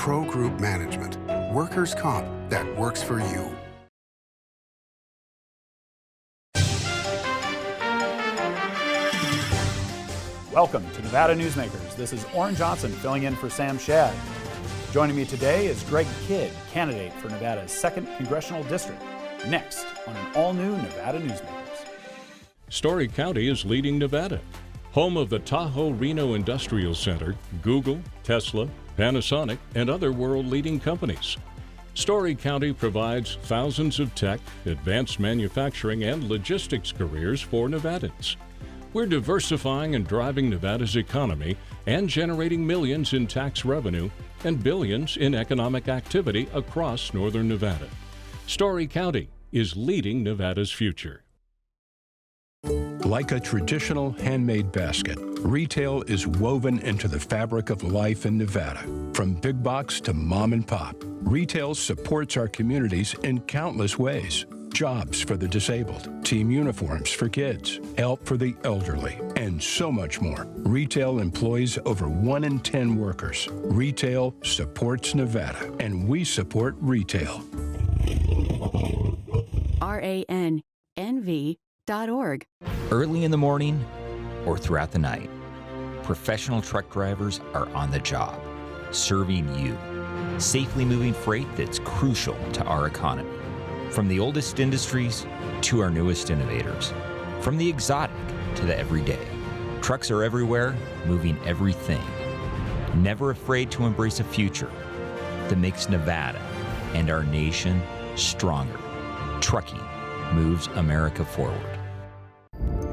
Pro Group Management. Workers' comp that works for you. Welcome to Nevada Newsmakers. This is Orrin Johnson filling in for Sam Shad. Joining me today is Greg Kidd, candidate for Nevada's 2nd Congressional District. Next on an all-new Nevada Newsmakers. Story County is leading Nevada. Home of the Tahoe-Reno Industrial Center, Google, Tesla, Panasonic, and other world-leading companies. Story County provides thousands of tech, advanced manufacturing, and logistics careers for Nevadans. We're diversifying and driving Nevada's economy and generating millions in tax revenue and billions in economic activity across northern Nevada. Story County is leading Nevada's future. Like a traditional handmade basket, retail is woven into the fabric of life in Nevada. From big box to mom and pop, retail supports our communities in countless ways. Jobs for the disabled, team uniforms for kids, help for the elderly, and so much more. Retail employs over 1 in 10 workers. Retail supports Nevada, and we support retail. RANNV.org. Early in the morning or throughout the night, professional truck drivers are on the job, serving you, safely moving freight that's crucial to our economy. From the oldest industries to our newest innovators, from the exotic to the everyday, trucks are everywhere, moving everything. Never afraid to embrace a future that makes Nevada and our nation stronger. Trucking moves America forward.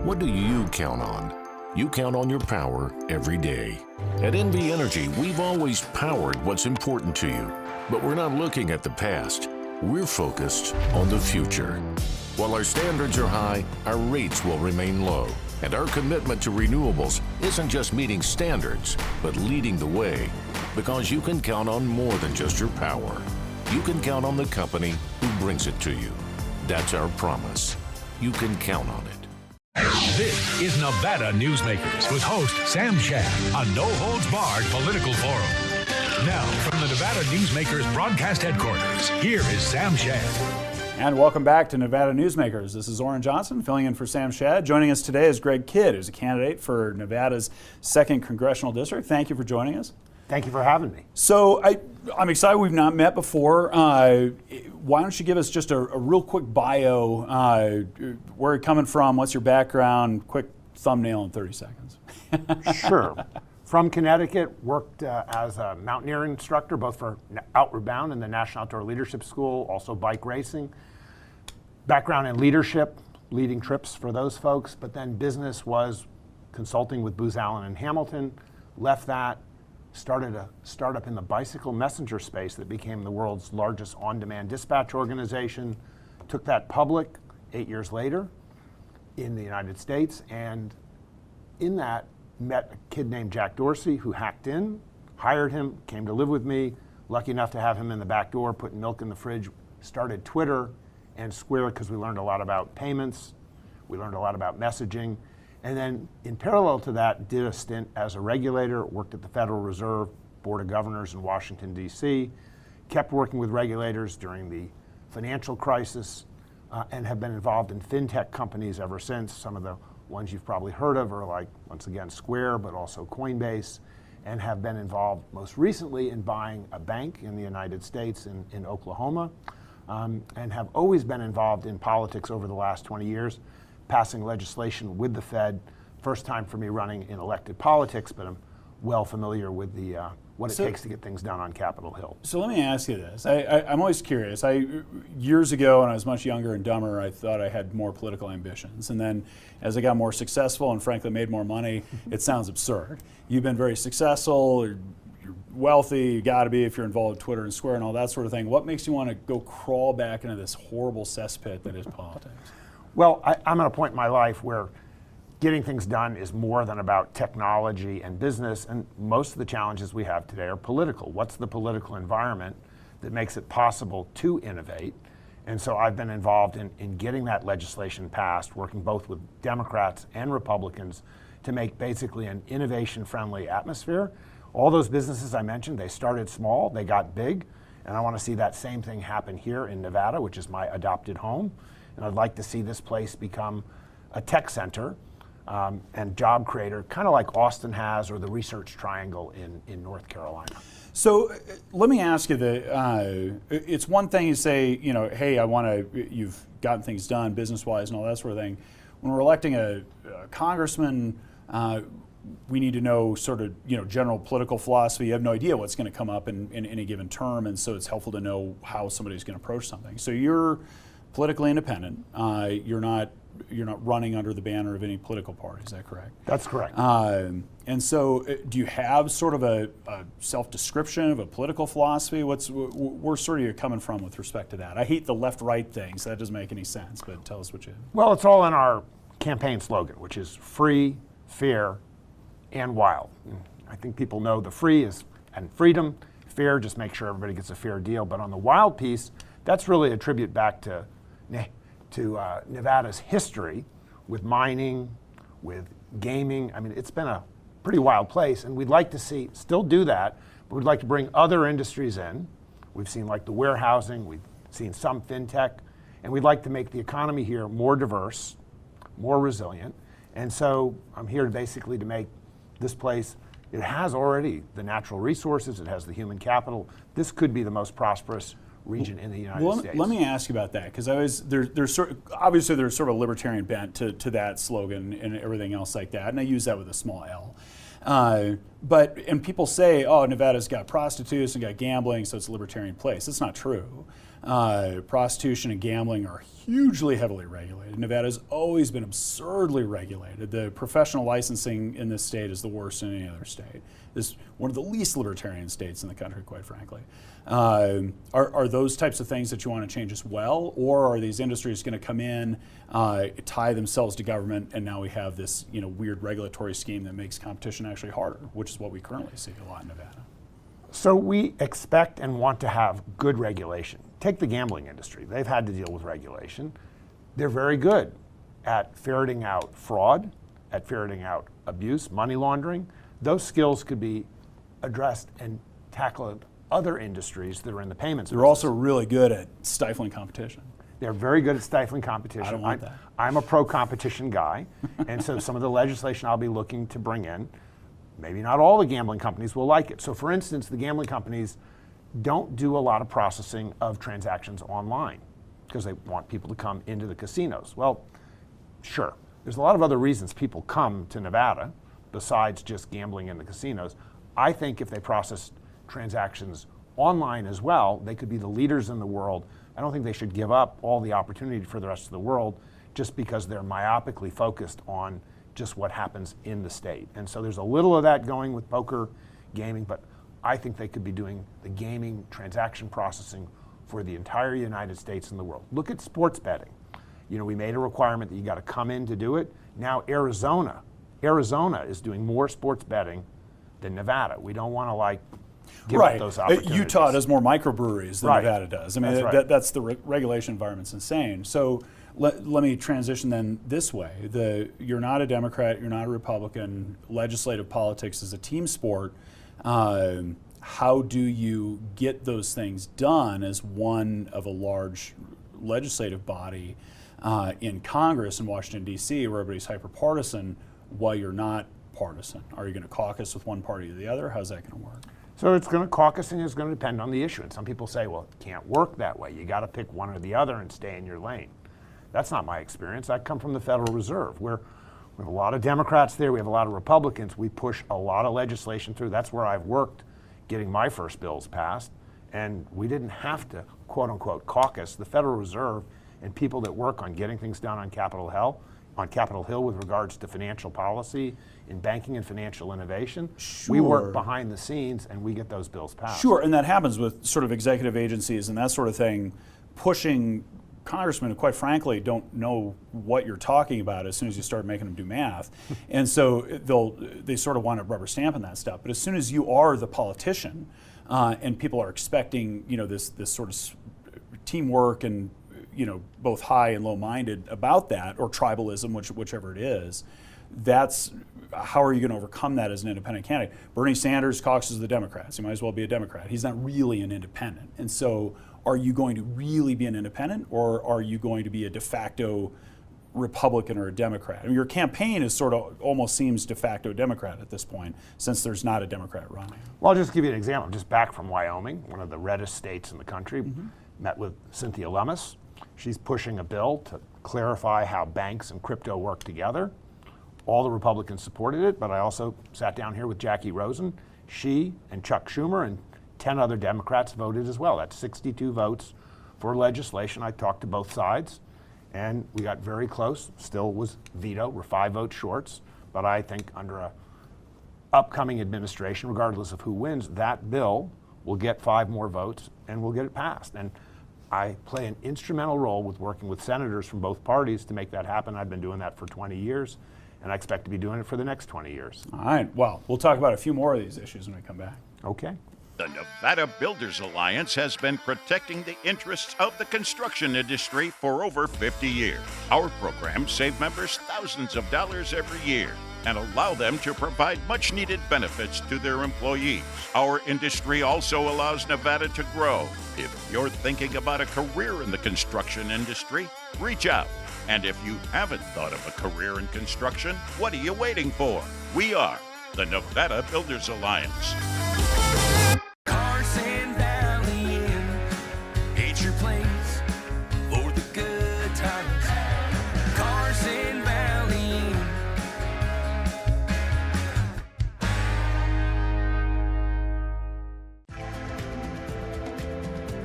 What do you count on? You count on your power every day. At NV Energy, we've always powered what's important to you, but we're not looking at the past. We're focused on the future. While our standards are high, our rates will remain low. And our commitment to renewables isn't just meeting standards, but leading the way. Because you can count on more than just your power. You can count on the company who brings it to you. That's our promise. You can count on it. This is Nevada Newsmakers with host Sam Shad, a no-holds-barred political forum. Now, from the Nevada Newsmakers broadcast headquarters, here is Sam Shad. And welcome back to Nevada Newsmakers. This is Orrin Johnson filling in for Sam Shad. Joining us today is Greg Kidd, who's a candidate for Nevada's 2nd Congressional District. Thank you for joining us. Thank you for having me. So I'm excited we've not met before. Why don't you give us just a real quick bio, where you're coming from, what's your background, quick thumbnail in 30 seconds. Sure. From Connecticut, worked as a mountaineer instructor, both for Outward Bound and the National Outdoor Leadership School, also bike racing. Background in leadership, leading trips for those folks, but then business was consulting with Booz Allen and Hamilton, left that, started a startup in the bicycle messenger space that became the world's largest on-demand dispatch organization, took that public 8 years later in the United States, and in that met a kid named Jack Dorsey who hacked in, hired him, came to live with me, lucky enough to have him in the back door, putting milk in the fridge, started Twitter and Square because we learned a lot about payments, we learned a lot about messaging, and then in parallel to that, did a stint as a regulator, worked at the Federal Reserve Board of Governors in Washington, D.C., kept working with regulators during the financial crisis, and have been involved in fintech companies ever since. Some of the ones you've probably heard of are like, once again, Square, but also Coinbase, and have been involved most recently in buying a bank in the United States in Oklahoma, and have always been involved in politics over the last 20 years, passing legislation with the Fed. First time for me running in elected politics, but I'm well familiar with the what it takes to get things done on Capitol Hill. So let me ask you this. I'm always curious. Years ago, when I was much younger and dumber, I thought I had more political ambitions. And then as I got more successful and frankly made more money, it sounds absurd. You've been very successful, you're wealthy, you gotta be if you're involved with Twitter and Square and all that sort of thing. What makes you want to go crawl back into this horrible cesspit that is politics? Well, I'm at a point in my life where getting things done is more than about technology and business, and most of the challenges we have today are political. What's the political environment that makes it possible to innovate? And so I've been involved in getting that legislation passed, working both with Democrats and Republicans to make basically an innovation-friendly atmosphere All those businesses I mentioned, they started small, they got big, and I want to see that same thing happen here in Nevada, which is my adopted home. And I'd like to see this place become a tech center and job creator, kind of like Austin has, or the Research Triangle in North Carolina. So let me ask you that it's one thing you say, you know, hey, you've gotten things done business-wise and all that sort of thing. When we're electing a congressman, we need to know sort of, you know, general political philosophy. You have no idea what's going to come up in any given term, and so it's helpful to know how somebody's going to approach something. So you're politically independent. You're not running under the banner of any political party. Is that correct? That's correct. And so, do you have sort of a self-description of a political philosophy? Where's sort of you coming from with respect to that? I hate the left-right thing, so that doesn't make any sense. But tell us what you. Well, it's all in our campaign slogan, which is free, fair, and wild. I think people know the free is and freedom, fair, just make sure everybody gets a fair deal. But on the wild piece, that's really a tribute back to Nevada's history with mining, with gaming. I mean, it's been a pretty wild place, and we'd like to still do that, but we'd like to bring other industries in. We've seen like the warehousing, we've seen some fintech, and we'd like to make the economy here more diverse, more resilient. And so I'm here basically to make this place, it has already the natural resources, it has the human capital. This could be the most prosperous region in the United States. Let me ask you about that, because obviously there's sort of a libertarian bent to that slogan and everything else like that, and I use that with a small L. And people say, oh, Nevada's got prostitutes and got gambling, so it's a libertarian place. That's not true. Prostitution and gambling are hugely heavily regulated. Nevada's always been absurdly regulated. The professional licensing in this state is the worst in any other state. It's one of the least libertarian states in the country, quite frankly. Are those types of things that you want to change as well, or are these industries going to come in, tie themselves to government, and now we have this weird regulatory scheme that makes competition actually harder, which is what we currently see a lot in Nevada? So we expect and want to have good regulation. Take the gambling industry. They've had to deal with regulation. They're very good at ferreting out fraud, at ferreting out abuse, money laundering. Those skills could be addressed and tackled other industries that are in the payments business. They're also really good at stifling competition. They're very good at stifling competition. I don't want that. I'm a pro-competition guy, and so some of the legislation I'll be looking to bring in, maybe not all the gambling companies will like it. So for instance, the gambling companies don't do a lot of processing of transactions online because they want people to come into the casinos. Well, sure. There's a lot of other reasons people come to Nevada besides just gambling in the casinos. I think if they process transactions online as well, they could be the leaders in the world. I don't think they should give up all the opportunity for the rest of the world just because they're myopically focused on just what happens in the state. And so there's a little of that going with poker, gaming, but I think they could be doing the gaming transaction processing for the entire United States and the world. Look at sports betting. We made a requirement that you got to come in to do it. Now Arizona is doing more sports betting than Nevada. We don't want to give up those opportunities. Utah does more microbreweries than Nevada does. I mean, that's right. That's the regulation environment's insane. So let me transition then this way. You're not a Democrat, you're not a Republican. Legislative politics is a team sport. How do you get those things done as one of a large legislative body in Congress in Washington, D.C., where everybody's hyper-partisan, while you're not partisan? Are you going to caucus with one party or the other? How's that going to work? So caucusing is going to depend on the issue. And some people say, well, it can't work that way. You got to pick one or the other and stay in your lane. That's not my experience. I come from the Federal Reserve, where we have a lot of Democrats there. We have a lot of Republicans. We push a lot of legislation through. That's where I've worked getting my first bills passed. And we didn't have to, quote unquote, caucus. The Federal Reserve and people that work on getting things done on Capitol Hill with regards to financial policy, in banking and financial innovation. Sure. We work behind the scenes and we get those bills passed. Sure, and that happens with sort of executive agencies and that sort of thing, pushing congressmen who, quite frankly, don't know what you're talking about as soon as you start making them do math. And so they sort of want to rubber stamp on that stuff. But as soon as you are the politician and people are expecting this sort of teamwork and both high and low-minded about that, or tribalism, whichever it is, that's how are you going to overcome that as an independent candidate? Bernie Sanders caucuses the Democrats. He might as well be a Democrat. He's not really an independent. And so are you going to really be an independent, or are you going to be a de facto Republican or a Democrat? I mean, your campaign is sort of almost seems de facto Democrat at this point, since there's not a Democrat running. Well, I'll just give you an example. I'm just back from Wyoming, one of the reddest states in the country. Met with Cynthia Lummis. She's pushing a bill to clarify how banks and crypto work together. All the Republicans supported it, but I also sat down here with Jackie Rosen. She and Chuck Schumer and 10 other Democrats voted as well. That's 62 votes for legislation. I talked to both sides, and we got very close. Still was veto. We're 5 votes short, but I think under a upcoming administration, regardless of who wins, that bill will get 5 more votes and we'll get it passed. And I play an instrumental role with working with senators from both parties to make that happen. I've been doing that for 20 years, and I expect to be doing it for the next 20 years. All right, well, we'll talk about a few more of these issues when we come back. Okay. The Nevada Builders Alliance has been protecting the interests of the construction industry for over 50 years. Our programs save members thousands of dollars every year and allow them to provide much-needed benefits to their employees. Our industry also allows Nevada to grow. If you're thinking about a career in the construction industry, reach out. And if you haven't thought of a career in construction, what are you waiting for? We are the Nevada Builders Alliance. Carson Valley Inn, it's your place for the good times. Carson Valley Inn.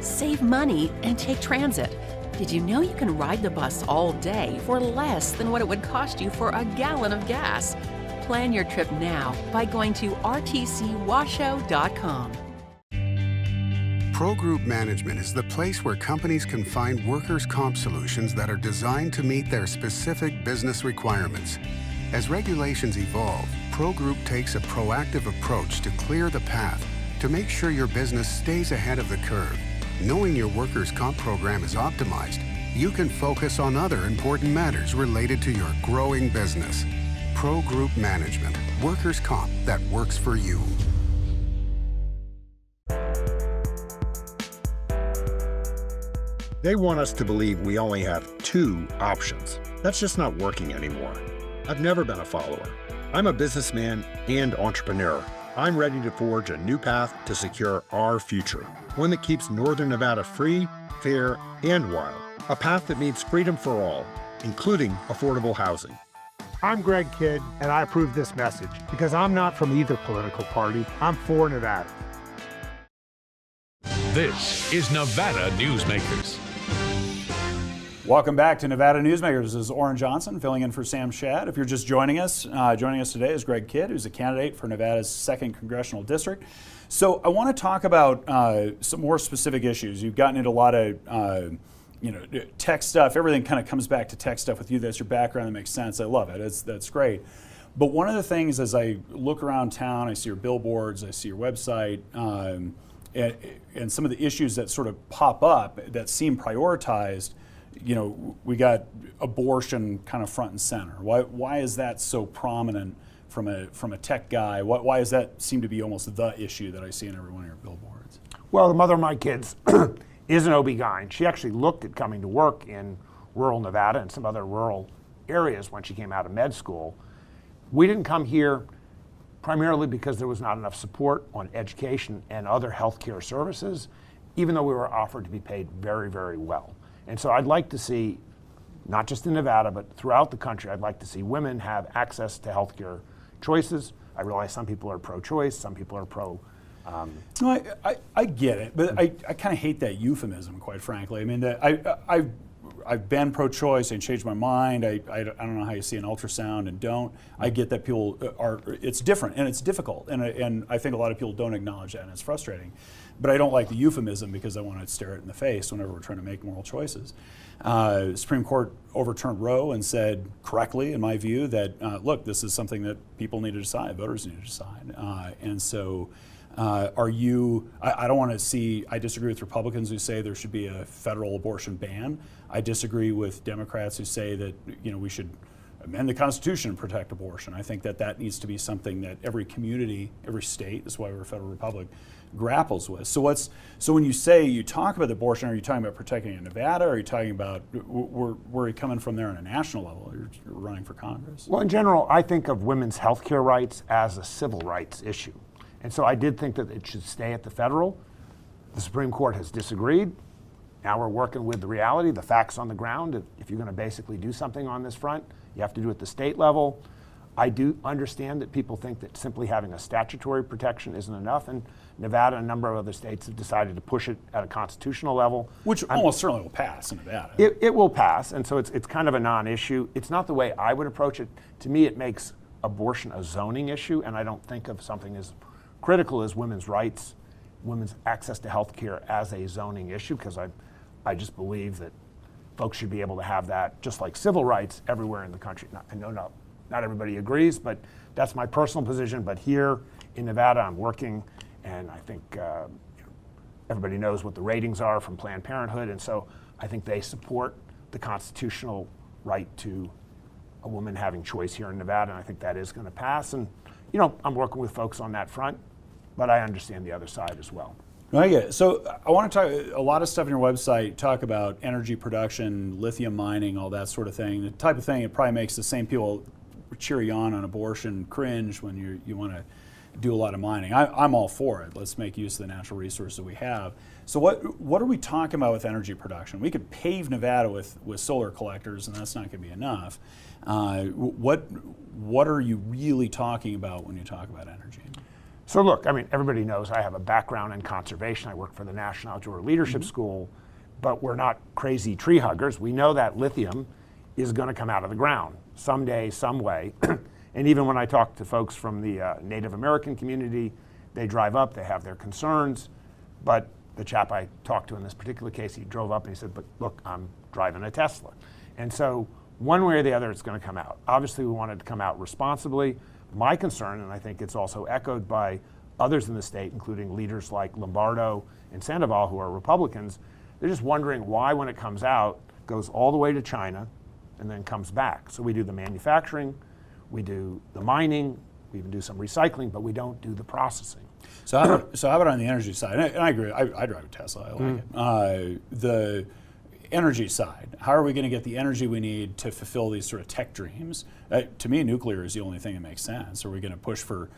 Save money and take transit. Did you know you can ride the bus all day for less than what it would cost you for a gallon of gas? Plan your trip now by going to rtcwashoe.com. Pro Group Management is the place where companies can find workers' comp solutions that are designed to meet their specific business requirements. As regulations evolve, Pro Group takes a proactive approach to clear the path to make sure your business stays ahead of the curve. Knowing your workers' comp program is optimized, you can focus on other important matters related to your growing business. Pro Group Management, workers' comp that works for you. They want us to believe we only have 2 options. That's just not working anymore. I've never been a follower. I'm a businessman and entrepreneur. I'm ready to forge a new path to secure our future. One that keeps Northern Nevada free, fair, and wild. A path that means freedom for all, including affordable housing. I'm Greg Kidd, and I approve this message because I'm not from either political party. I'm for Nevada. This is Nevada Newsmakers. Welcome back to Nevada Newsmakers. This is Orrin Johnson filling in for Sam Shad. If you're just joining us today is Greg Kidd, who's a candidate for Nevada's 2nd Congressional District. So I want to talk about some more specific issues. You've gotten into a lot of tech stuff. Everything kind of comes back to tech stuff with you. That's your background. That makes sense. I love it. That's great. But one of the things as I look around town, I see your billboards, I see your website, and some of the issues that sort of pop up that seem prioritized. We got abortion kind of front and center. Why is that so prominent from a tech guy? Why does that seem to be almost the issue that I see in every one of your billboards? Well, the mother of my kids is an OB-GYN. She actually looked at coming to work in rural Nevada and some other rural areas when she came out of med school. We didn't come here primarily because there was not enough support on education and other healthcare services, even though we were offered to be paid very, very well. And so I'd like to see, not just in Nevada, but throughout the country, I'd like to see women have access to healthcare choices. I realize some people are pro-choice, some people are pro. No, I get it, but I kind of hate that euphemism, quite frankly. I mean, I've been pro-choice and changed my mind. I don't know how you see an ultrasound and don't. I get that people it's different and it's difficult, and I think a lot of people don't acknowledge that, and it's frustrating. But I don't like the euphemism because I want to stare it in the face whenever we're trying to make moral choices. The Supreme Court overturned Roe and said correctly, in my view, that look, this is something that people need to decide, voters need to decide. And so are you, I don't want to see, I disagree with Republicans who say there should be a federal abortion ban. I disagree with Democrats who say that we should amend the Constitution and protect abortion. I think that needs to be something that every community, every state, that's why we're a federal republic, grapples with. So when you talk about abortion, are you talking about protecting in Nevada? Or are you talking about, where are you coming from there on a national level? You're running for Congress. Well, in general, I think of women's health care rights as a civil rights issue. And so I did think that it should stay at the federal. The Supreme Court has disagreed. Now we're working with the reality, the facts on the ground. If you're going to basically do something on this front, you have to do it at the state level. I do understand that people think that simply having a statutory protection isn't enough, and Nevada and a number of other states have decided to push it at a constitutional level. Which almost certainly will pass in Nevada. It will pass, and so it's kind of a non-issue. It's not the way I would approach it. To me, it makes abortion a zoning issue, and I don't think of something as critical as women's rights, women's access to health care as a zoning issue, because I just believe that folks should be able to have that, just like civil rights, everywhere in the country. I know not everybody agrees, but that's my personal position. But here in Nevada, I'm working, and I think everybody knows what the ratings are from Planned Parenthood, and so I think they support the constitutional right to a woman having choice here in Nevada, and I think that is going to pass. And I'm working with folks on that front, but I understand the other side as well. Right, yeah. So I want to talk, a lot of stuff on your website, talk about energy production, lithium mining, all that sort of thing. The type of thing that probably makes the same people cheer you on abortion cringe when you want to do a lot of mining. I'm all for it. Let's make use of the natural resources that we have. So what are we talking about with energy production? We could pave Nevada with solar collectors, and that's not going to be enough. What are you really talking about when you talk about energy? So look, I mean, everybody knows I have a background in conservation. I work for the National Outdoor Leadership School, but we're not crazy tree huggers. We know that lithium is going to come out of the ground someday, some way. And even when I talk to folks from the Native American community, they drive up, they have their concerns. But the chap I talked to in this particular case, he drove up and he said, but look, I'm driving a Tesla. And so one way or the other, it's going to come out. Obviously, we want it to come out responsibly. My concern, and I think it's also echoed by others in the state, including leaders like Lombardo and Sandoval, who are Republicans, they're just wondering why, when it comes out, goes all the way to China and then comes back. So we do the manufacturing, we do the mining, we even do some recycling, but we don't do the processing. So how about on the energy side? And I agree, I drive a Tesla, I like it. The energy side, how are we going to get the energy we need to fulfill these sort of tech dreams? To me, nuclear is the only thing that makes sense. Are we going to push for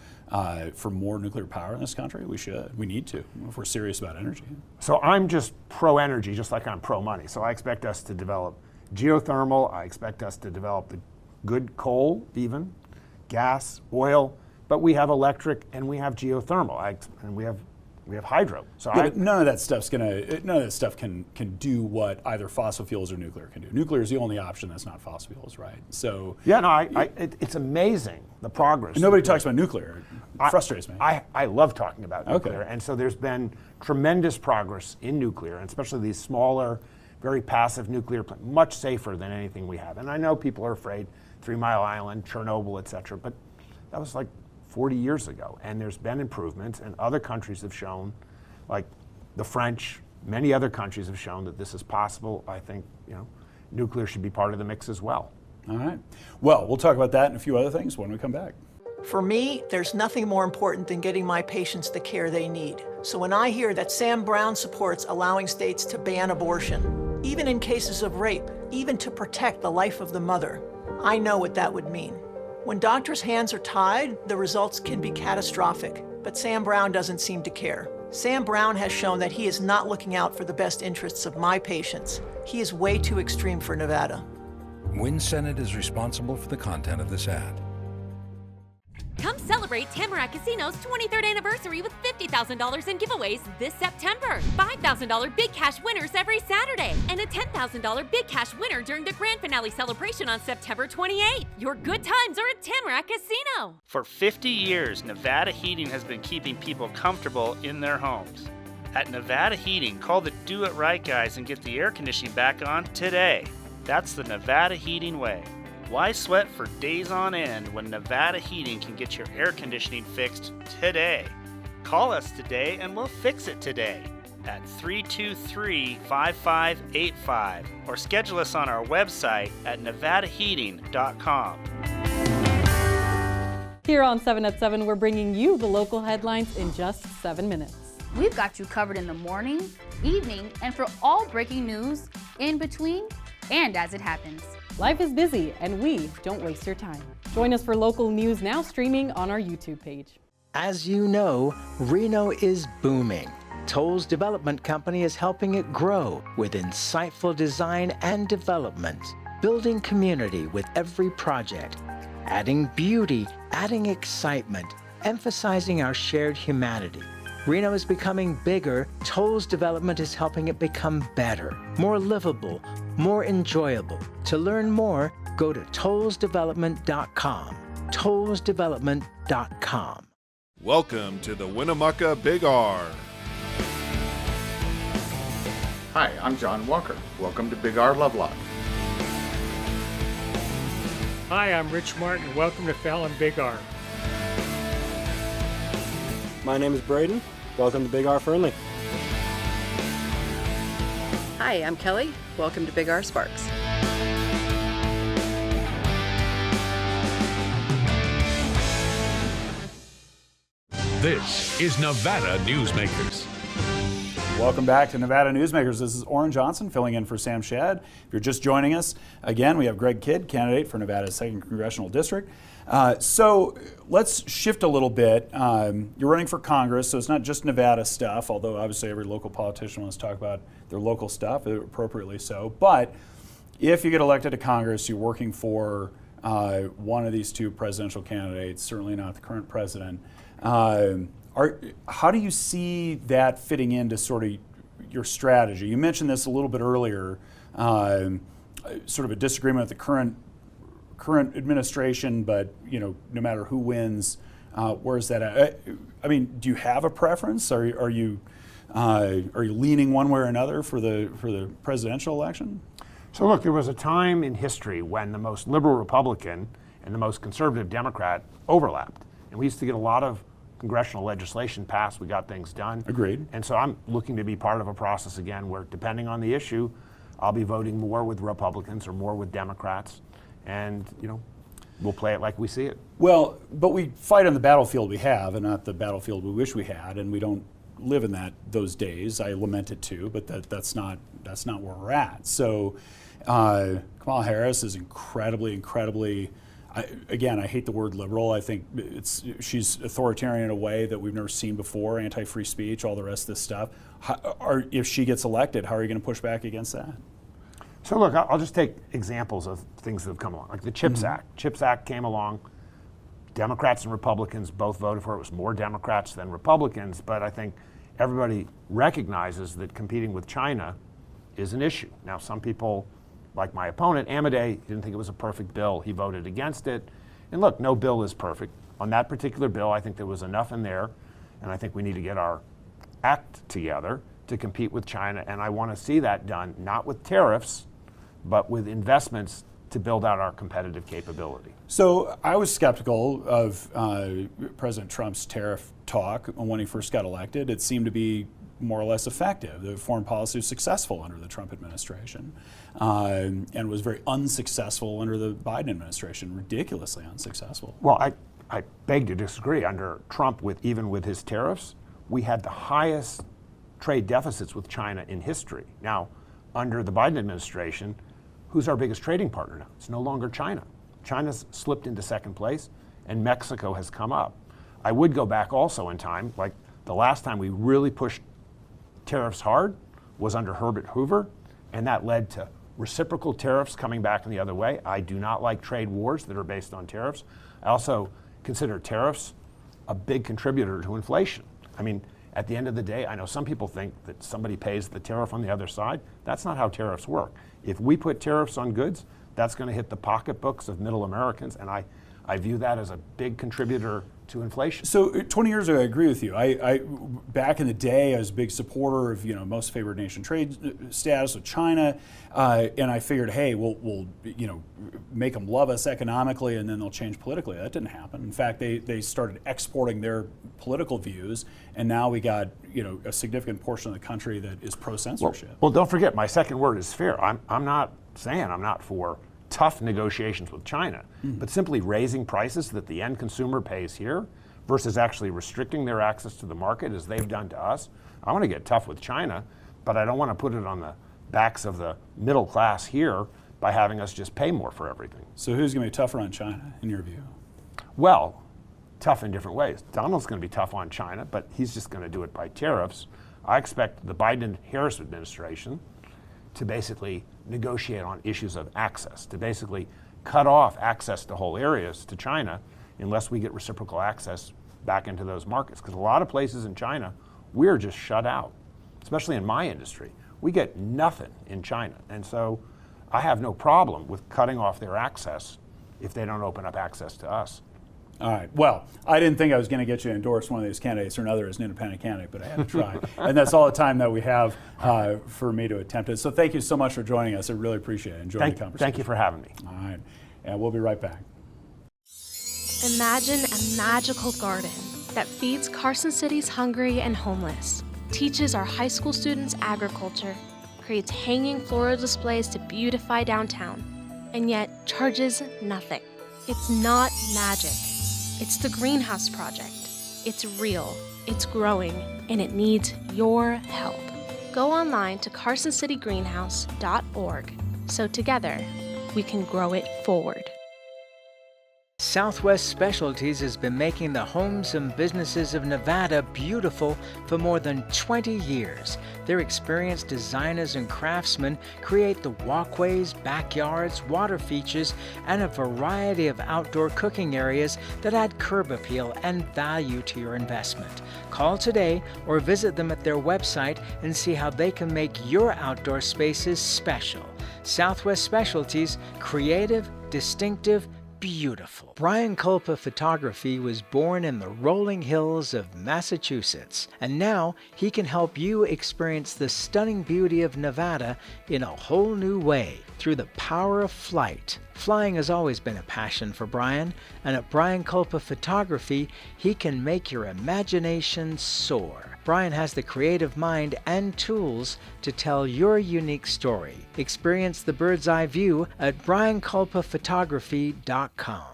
more nuclear power in this country? We should. We need to, if we're serious about energy. So I'm just pro-energy, just like I'm pro-money. So I expect us to develop geothermal. I expect us to develop the good coal, even, gas, oil. But we have electric and we have geothermal, and we have hydro. So yeah, but none of that stuff can do what either fossil fuels or nuclear can do. Nuclear is the only option that's not fossil fuels, right? So yeah, no, it's amazing the progress. Nobody talks about nuclear. It frustrates me. I love talking about nuclear, okay. And so there's been tremendous progress in nuclear, and especially these smaller, very passive nuclear plants, much safer than anything we have. And I know people are afraid, 3 Mile Island, Chernobyl, et cetera, but that was like 40 years ago, and there's been improvements, and other countries have shown, like the French, many other countries have shown that this is possible. I think nuclear should be part of the mix as well. All right. Well, we'll talk about that and a few other things when we come back. For me, there's nothing more important than getting my patients the care they need. So when I hear that Sam Brown supports allowing states to ban abortion, even in cases of rape, even to protect the life of the mother, I know what that would mean. When doctors' hands are tied, the results can be catastrophic, but Sam Brown doesn't seem to care. Sam Brown has shown that he is not looking out for the best interests of my patients. He is way too extreme for Nevada. Wynn Senate is responsible for the content of this ad. Come celebrate Tamarack Casino's 23rd anniversary with $50,000 in giveaways this September. $5,000 big cash winners every Saturday, and a $10,000 big cash winner during the grand finale celebration on September 28th. Your good times are at Tamarack Casino. For 50 years, Nevada Heating has been keeping people comfortable in their homes. At Nevada Heating, call the Do It Right guys and get the air conditioning back on today. That's the Nevada Heating way. Why sweat for days on end when Nevada Heating can get your air conditioning fixed today? Call us today and we'll fix it today. at 323-5585 or schedule us on our website at nevadaheating.com. Here on 7 at 7, we're bringing you the local headlines in just 7 minutes. We've got you covered in the morning, evening, and for all breaking news in between and as it happens. Life is busy, and we don't waste your time. Join us for local news now streaming on our YouTube page. As you know, Reno is booming. Toll's development company is helping it grow with insightful design and development, building community with every project, adding beauty, adding excitement, emphasizing our shared humanity. Reno is becoming bigger. Toll's development is helping it become better, more livable, more enjoyable. To learn more, go to tollsdevelopment.com. tollsdevelopment.com. Welcome to the Winnemucca Big R. Hi, I'm John Walker. Welcome to Big R Lovelock. Hi, I'm Rich Martin. Welcome to Fallon Big R. My name is Braden. Welcome to Big R Fernley. Hi, I'm Kelly. Welcome to Big R Sparks. This is Nevada Newsmakers. Welcome back to Nevada Newsmakers. This is Orrin Johnson filling in for Sam Shad. If you're just joining us, again, we have Greg Kidd, candidate for Nevada's 2nd Congressional District. So let's shift a little bit. You're running for Congress, so it's not just Nevada stuff, although obviously every local politician wants to talk about their local stuff, appropriately so. But if you get elected to Congress, you're working for one of these two presidential candidates, certainly not the current president. How do you see that fitting into sort of your strategy? You mentioned this a little bit earlier, sort of a disagreement with the current administration, but no matter who wins, where's that at? I mean, do you have a preference? Are you leaning one way or another for the presidential election? So look, there was a time in history when the most liberal Republican and the most conservative Democrat overlapped, and we used to get a lot of congressional legislation passed. We got things done. Agreed. And so I'm looking to be part of a process again where, depending on the issue, I'll be voting more with Republicans or more with Democrats, and we'll play it like we see it. Well, but we fight on the battlefield we have, and not the battlefield we wish we had, and we don't live in those days. I lament it too, but that's not where we're at. So Kamala Harris is incredibly. I hate the word liberal. I think she's authoritarian in a way that we've never seen before, anti-free speech, all the rest of this stuff. If she gets elected, how are you going to push back against that? So look, I'll just take examples of things that have come along, like the CHIPS Act. CHIPS Act came along. Democrats and Republicans both voted for it. It was more Democrats than Republicans, but I think everybody recognizes that competing with China is an issue. Now, some people, like my opponent, Amadei, didn't think it was a perfect bill. He voted against it. And look, no bill is perfect. On that particular bill, I think there was enough in there, and I think we need to get our act together to compete with China. And I want to see that done, not with tariffs, but with investments to build out our competitive capability. So I was skeptical of President Trump's tariff talk when he first got elected. It seemed to be more or less effective. The foreign policy was successful under the Trump administration and was very unsuccessful under the Biden administration, ridiculously unsuccessful. Well, I beg to disagree. Under Trump, even with his tariffs, we had the highest trade deficits with China in history. Now, under the Biden administration, who's our biggest trading partner now? It's no longer China. China's slipped into second place, and Mexico has come up. I would go back also in time, like the last time we really pushed tariffs hard was under Herbert Hoover, and that led to reciprocal tariffs coming back in the other way. I do not like trade wars that are based on tariffs. I also consider tariffs a big contributor to inflation. I mean, at the end of the day, I know some people think that somebody pays the tariff on the other side. That's not how tariffs work. If we put tariffs on goods, that's going to hit the pocketbooks of middle Americans, and I view that as a big contributor to inflation. So 20 years ago, I agree with you. I back in the day, I was a big supporter of most favored nation trade status with China, and I figured, hey, we'll make them love us economically, and then they'll change politically. That didn't happen. In fact, they started exporting their political views, and now we got a significant portion of the country that is pro-censorship. Well, don't forget, my second word is fair. I'm not saying I'm not for tough negotiations with China, but simply raising prices that the end consumer pays here versus actually restricting their access to the market as they've done to us. I want to get tough with China, but I don't want to put it on the backs of the middle class here by having us just pay more for everything. So who's going to be tougher on China, in your view? Well, tough in different ways. Donald's going to be tough on China, but he's just going to do it by tariffs. I expect the Biden-Harris administration to basically negotiate on issues of access, to basically cut off access to whole areas to China unless we get reciprocal access back into those markets. Because a lot of places in China, we're just shut out, especially in my industry. We get nothing in China. And so I have no problem with cutting off their access if they don't open up access to us. All right. Well, I didn't think I was going to get you to endorse one of these candidates or another as an independent candidate, but I had to try. And that's all the time that we have for me to attempt it. So thank you so much for joining us. I really appreciate it. Enjoy the conversation. Thank you for having me. All right. And we'll be right back. Imagine a magical garden that feeds Carson City's hungry and homeless, teaches our high school students agriculture, creates hanging floral displays to beautify downtown, and yet charges nothing. It's not magic. It's the Greenhouse Project. It's real, it's growing, and it needs your help. Go online to carsоncitygreenhouse.org so together we can grow it forward. Southwest Specialties has been making the homes and businesses of Nevada beautiful for more than 20 years. Their experienced designers and craftsmen create the walkways, backyards, water features, and a variety of outdoor cooking areas that add curb appeal and value to your investment. Call today or visit them at their website and see how they can make your outdoor spaces special. Southwest Specialties, creative, distinctive, beautiful. Brian Culpa Photography was born in the rolling hills of Massachusetts, and now he can help you experience the stunning beauty of Nevada in a whole new way through the power of flight. Flying has always been a passion for Brian, and at Brian Culpa Photography, he can make your imagination soar. Brian has the creative mind and tools to tell your unique story. Experience the bird's eye view at brianculpaphotography.com.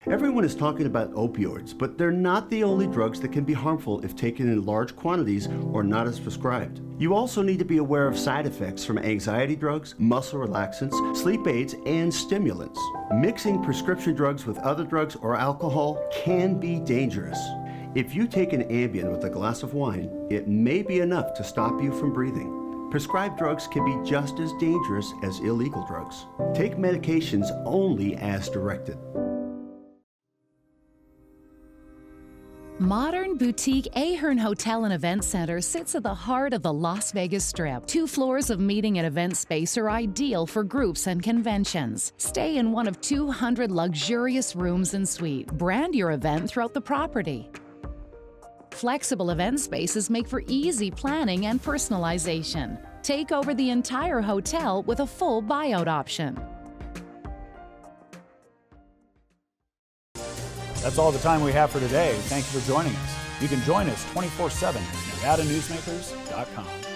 Everyone is talking about opioids, but they're not the only drugs that can be harmful if taken in large quantities or not as prescribed. You also need to be aware of side effects from anxiety drugs, muscle relaxants, sleep aids, and stimulants. Mixing prescription drugs with other drugs or alcohol can be dangerous. If you take an Ambien with a glass of wine, it may be enough to stop you from breathing. Prescribed drugs can be just as dangerous as illegal drugs. Take medications only as directed. Modern boutique Ahern Hotel and Event Center sits at the heart of the Las Vegas Strip. 2 floors of meeting and event space are ideal for groups and conventions. Stay in one of 200 luxurious rooms and suites. Brand your event throughout the property. Flexible event spaces make for easy planning and personalization. Take over the entire hotel with a full buyout option. That's all the time we have for today. Thank you for joining us. You can join us 24/7 at NevadaNewsmakers.com.